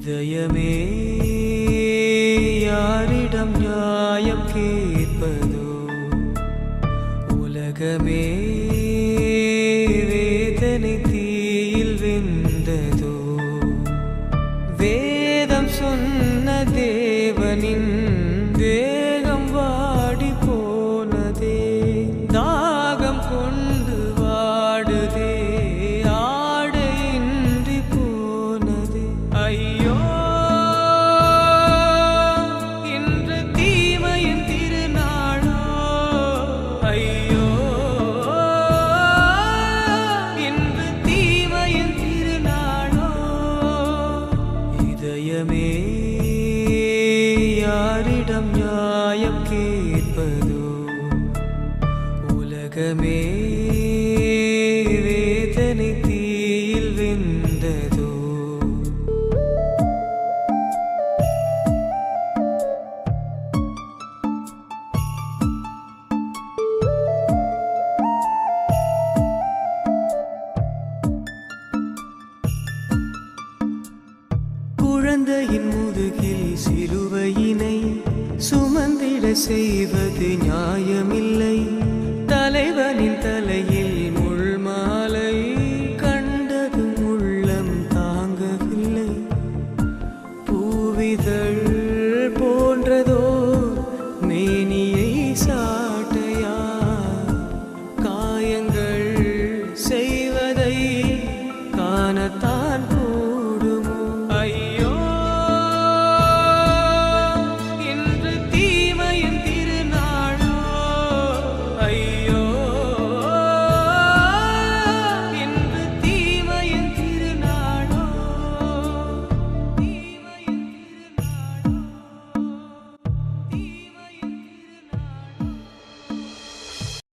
இதயமே யாரிடம் நியாயம் கேட்பதோ? உலகமே வேதனை தீயில் வெந்ததோ? வேதம் சொன்ன தேவனின் தேகம் வாடி போனதே, தாகம் கொண்டு வாடுதே, ஆடையின்றி போனதே. ஐயோ, இன்று தீமையின் திருநாளோ, ஐயோ, இன்று தீமையின் திருநாளோ. இதயமே யாரிடம் நியாயம் கேட்பதோ? உலகமே வேதனை தீயில் வெந்ததோ? குழந்தையின் முதுகில் சிலுவையினை சுமந்திட செய்வது நியாயமில்லை. தலைவனின் தலையில் முள் மாலை கண்டதும் உள்ளம் தாங்கவில்லை. பூவிதழ் போன்றதோ மேனியை